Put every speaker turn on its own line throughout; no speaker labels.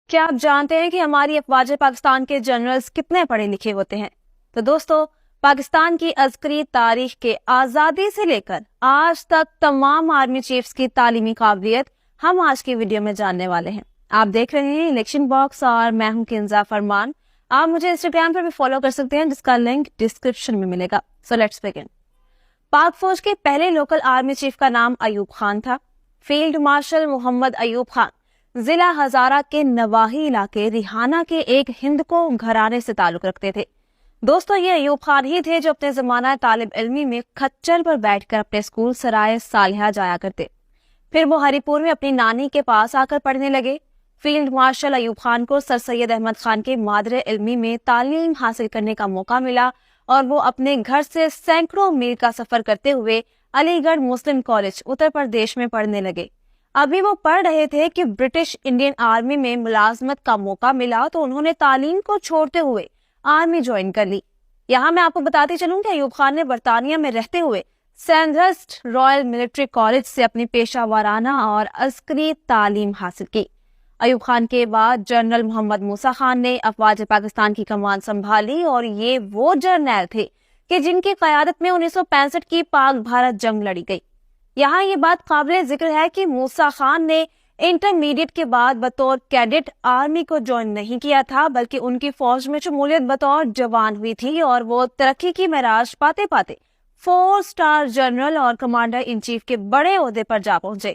کیا آپ جانتے ہیں کہ ہماری افواج پاکستان کے جنرلز کتنے پڑھے لکھے ہوتے ہیں؟ تو دوستو، پاکستان کی عسکری تاریخ کے آزادی سے لے کر آج تک تمام آرمی چیفز کی تعلیمی قابلیت ہم آج کی ویڈیو میں جاننے والے ہیں۔ آپ دیکھ رہے ہیں الیکشن باکس اور میں ہوں کنزا فرمان۔ آپ مجھے انسٹاگرام پر بھی فالو کر سکتے ہیں جس کا لنک ڈسکرپشن میں ملے گا۔ So let's begin. پاک فوج کے پہلے لوکل آرمی چیف کا نام ایوب خان تھا۔ فیلڈ مارشل محمد ایوب خان ضلع ہزارہ کے نواحی علاقے ریحانہ کے ایک ہندکو گھرانے سے تعلق رکھتے تھے۔ دوستو، یہ ایوب خان ہی تھے جو اپنے زمانہ طالب علمی میں کھچر پر بیٹھ کر اپنے اسکول سرائے صالحہ جایا کرتے، پھر وہ ہری پور میں اپنی نانی کے پاس آ کر پڑھنے لگے۔ فیلڈ مارشل ایوب خان کو سر سید احمد خان کے مادر علمی میں تعلیم حاصل کرنے کا موقع ملا اور وہ اپنے گھر سے سینکڑوں میل کا سفر کرتے ہوئے علی گڑھ مسلم کالج اتر پردیش میں پڑھنے لگے۔ ابھی وہ پڑھ رہے تھے کہ برٹش انڈین آرمی میں ملازمت کا موقع ملا تو انہوں نے تعلیم کو چھوڑتے ہوئے آرمی جوائن کر لی۔ یہاں میں آپ کو بتاتی چلوں کہ ایوب خان نے برطانیہ میں رہتے ہوئے سینڈہرسٹ رائل ملٹری کالج سے اپنی پیشہ ورانہ اور عسکری تعلیم حاصل کی۔ ایوب خان کے بعد جنرل محمد موسیٰ خان نے افواج پاکستان کی کمان سنبھالی اور یہ وہ جرنیل تھے کہ جن کی قیادت میں 1965 کی پاک بھارت جنگ لڑی گئی۔ یہاں یہ بات قابل ذکر ہے کہ موسیٰ خان نے انٹرمیڈیٹ کے بعد بطور کیڈٹ آرمی کو جوائن نہیں کیا تھا، بلکہ ان کی فوج میں شمولیت بطور جوان ہوئی تھی اور وہ ترقی کی معراج پاتے پاتے 4 اسٹار جنرل اور کمانڈر ان چیف کے بڑے عہدے پر جا پہنچے۔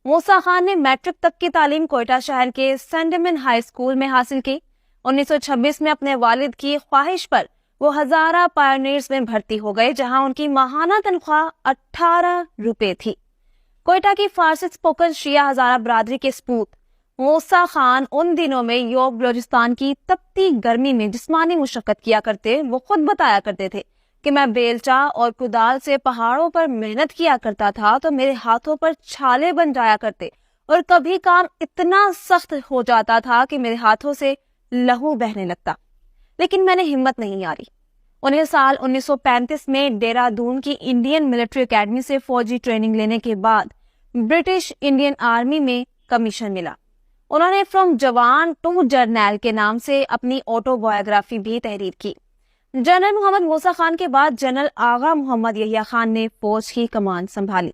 موسیٰ خان نے میٹرک تک کی تعلیم کوئٹہ شہر کے سینڈمن ہائی اسکول میں حاصل کی۔ 1926 میں اپنے والد کی خواہش پر وہ ہزارہ پائونیئرز میں بھرتی ہو گئے، جہاں ان کی ماہانہ تنخواہ 18 روپے تھی۔ کوئٹہ کی فارسی اسپوکن شیعہ ہزارہ برادری کے سپوت موسیٰ خان ان دنوں میں یوب بلوچستان کی تپتی گرمی میں جسمانی مشقت کیا کرتے۔ وہ خود بتایا کرتے تھے کہ میں بیلچا اور کدال سے پہاڑوں پر محنت کیا کرتا تھا تو میرے ہاتھوں پر چھالے بن جایا کرتے اور کبھی کام اتنا سخت ہو جاتا تھا کہ میرے ہاتھوں سے لہو بہنے لگتا، لیکن میں نے ہمت نہیں ہاری۔ انہیں سال 1935 میں دہرادون کی انڈین ملٹری اکیڈمی سے فوجی ٹریننگ لینے کے بعد برٹش انڈین آرمی میں کمیشن ملا۔ انہوں نے فرام جوان ٹو جرنیل کے نام سے اپنی آٹو بایوگرافی بھی تحریر کی۔ جنرل محمد موسیٰ خان کے بعد جنرل آغا محمد یحییٰ خان نے فوج کی کمان سنبھالی۔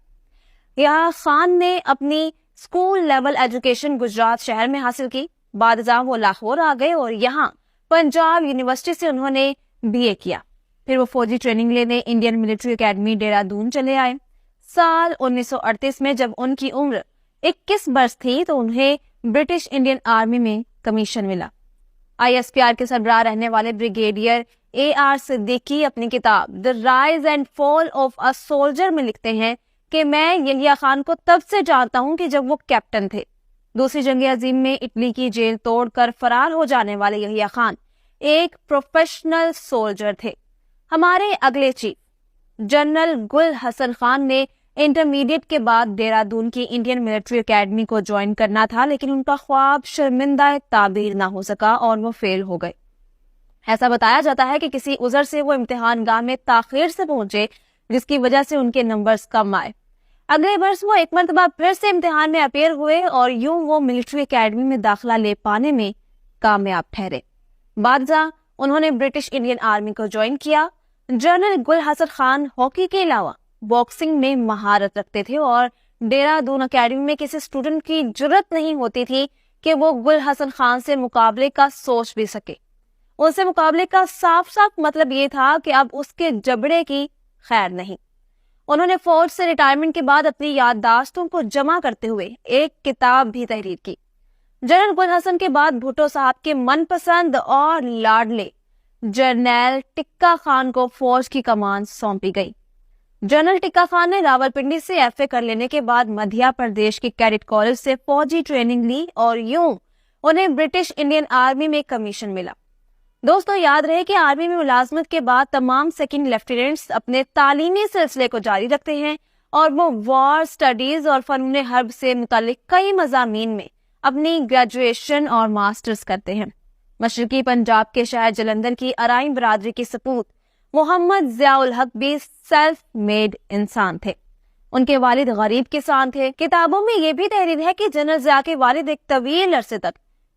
یحییٰ خان نے اپنی اسکول لیول ایجوکیشن گجرات شہر میں حاصل کی۔ بعد ازاں وہ لاہور آ گئے اور یہاں پنجاب یونیورسٹی سے انہوں نے BA کیا۔ پھر وہ فوجی ٹریننگ لینے انڈین ملٹری اکیڈمی دہرادون چلے آئے۔ سال 1938 میں جب ان کی عمر 21 برس تھی تو انہیں برٹش انڈین آرمی میں کمیشن ملا۔ ISPR کے سربراہ رہنے والے بریگیڈیئر AR صدیقی اپنی کتاب The Rise and Fall of a Soldier میں لکھتے ہیں کہ میں یحییٰ خان کو تب سے جانتا ہوں کہ جب وہ کیپٹن تھے۔ دوسری جنگ عظیم میں اٹلی کی جیل توڑ کر فرار ہو جانے والے یحییٰ خان ایک پروفیشنل سولجر تھے۔ ہمارے اگلے چیف جنرل گل حسن خان نے انٹرمیڈیٹ کے بعد دہرادون کی انڈین ملٹری اکیڈمی کو جوائن کرنا تھا، لیکن ان کا خواب شرمندہ تعبیر نہ ہو سکا اور وہ فیل ہو گئے۔ ایسا بتایا جاتا ہے کہ کسی عذر سے وہ امتحان گاہ میں تاخیر سے پہنچے، جس کی وجہ سے ان کے نمبرز کم آئے۔ اگلے برس وہ ایک مرتبہ پھر سے امتحان میں اپیئر ہوئے اور یوں وہ ملٹری اکیڈمی میں داخلہ لے پانے میں کامیاب ٹھہرے۔ بعد ازاں انہوں نے برٹش انڈین آرمی کو جوائن کیا۔ جنرل گل حسن خان ہاکی کے علاوہ باکسنگ میں مہارت رکھتے تھے اور دہرادون اکیڈمی میں کسی اسٹوڈنٹ کی جرت نہیں ہوتی تھی کہ وہ گل حسن خان سے مقابلے کا سوچ بھی سکے۔ ان سے مقابلے کا صاف صاف مطلب یہ تھا کہ اب اس کے جبڑے کی خیر نہیں۔ انہوں نے فوج سے ریٹائرمنٹ کے بعد اپنی یادداشتوں کو جمع کرتے ہوئے ایک کتاب بھی تحریر کی۔ جنرل گل حسن کے بعد بھٹو صاحب کے من پسند اور لاڈلے جرنیل ٹکا خان کو فوج کی کمان سونپی گئی۔ جنرل ٹکا خان نے راولپنڈی سے FA کر لینے کے بعد مدھیہ پردیش کے کیڈٹ کالج سے فوجی ٹریننگ لی اور یوں انہیں برٹش انڈین آرمی میں کمیشن ملا۔ دوستو، یاد رہے کہ آرمی میں ملازمت کے بعد تمام سیکنڈ لیفٹیننٹس اپنے تعلیمی سلسلے کو جاری رکھتے ہیں اور وہ وار سٹڈیز اور فنون حرب سے متعلق کئی مضامین میں اپنی گریجویشن اور ماسٹرز کرتے ہیں۔ مشرقی پنجاب کے شہر جلندھر کی ارائیں برادری کی سپوت محمد ضیاء الحق بھی سیلف میڈ انسان تھے۔ ان کے والد غریب کسان تھے۔ کتابوں میں یہ بھی تحریر ہے کہ جنرل ضیاء کے والد ایک طویل عرصے تک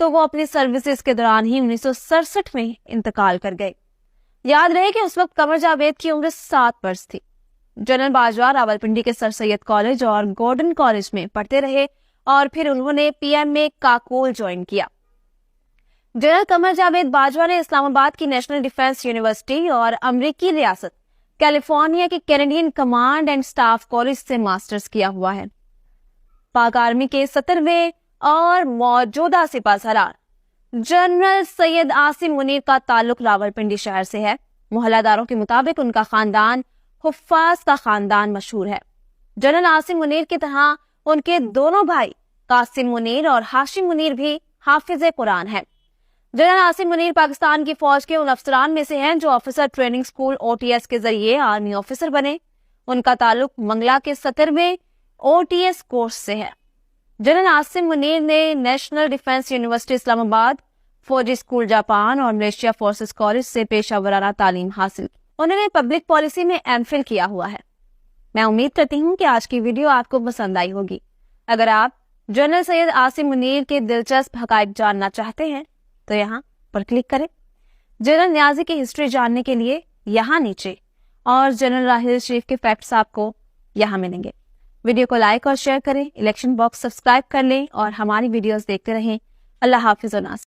تو وہ اپنی سروسز کے دوران ہی 1967 میں انتقال کر گئے۔ یاد رہے کہ اس وقت قمر جاوید کی عمر 7 برس تھی۔ جنرل باجوہ راولپنڈی کے سر سید کالج اور گورڈن کالج میں پڑھتے رہے اور پھر انہوں نے پی ایم میں کاکول جوائن کیا۔ جنرل قمر جاوید باجوہ نے اسلام آباد کی نیشنل ڈیفنس یونیورسٹی اور امریکی ریاست کیلیفورنیا کے Canadian command and staff college سے ماسٹرز کیا ہوا ہے۔ پاک آرمی کے 17ویں اور موجودہ سپاہ سالار جنرل سید عاصم منیر کا تعلق راولپنڈی شہر سے ہے۔ محلہ داروں کے مطابق ان کا خاندان حفاظ کا خاندان مشہور ہے۔ جنرل عاصم منیر کی طرح ان کے دونوں بھائی قاسم منیر اور ہاشم منیر بھی حافظ قرآن ہیں۔ جنرل عاصم منیر پاکستان کی فوج کے ان افسران میں سے ہیں جو آفیسر ٹریننگ سکول OTS کے ذریعے آرمی آفیسر بنے۔ ان کا تعلق منگلا کے 17ویں OTS کورس سے ہے۔ جنرل عاصم منیر نے نیشنل ڈیفنس یونیورسٹی اسلام آباد، فوجی اسکول جاپان اور ملیشیا فورسز کالج سے پیشہ ورانہ تعلیم حاصل کی۔ انہوں نے پبلک پالیسی میں M.Phil کیا ہوا ہے۔ میں امید کرتی ہوں کہ آج کی ویڈیو آپ کو پسند آئی ہوگی۔ اگر آپ جنرل سید عاصم منیر کے دلچسپ حقائق جاننا چاہتے ہیں تو یہاں پر کلک کریں۔ جنرل نیازی کی ہسٹری جاننے کے لیے یہاں نیچے، اور جنرل راحیل شریف کے فیکٹس آپ کو یہاں ملیں گے۔ ویڈیو کو لائک اور شیئر کریں، الیکشن باکس سبسکرائب کر لیں اور ہماری ویڈیوز دیکھتے رہیں۔ اللہ حافظ و ناصر۔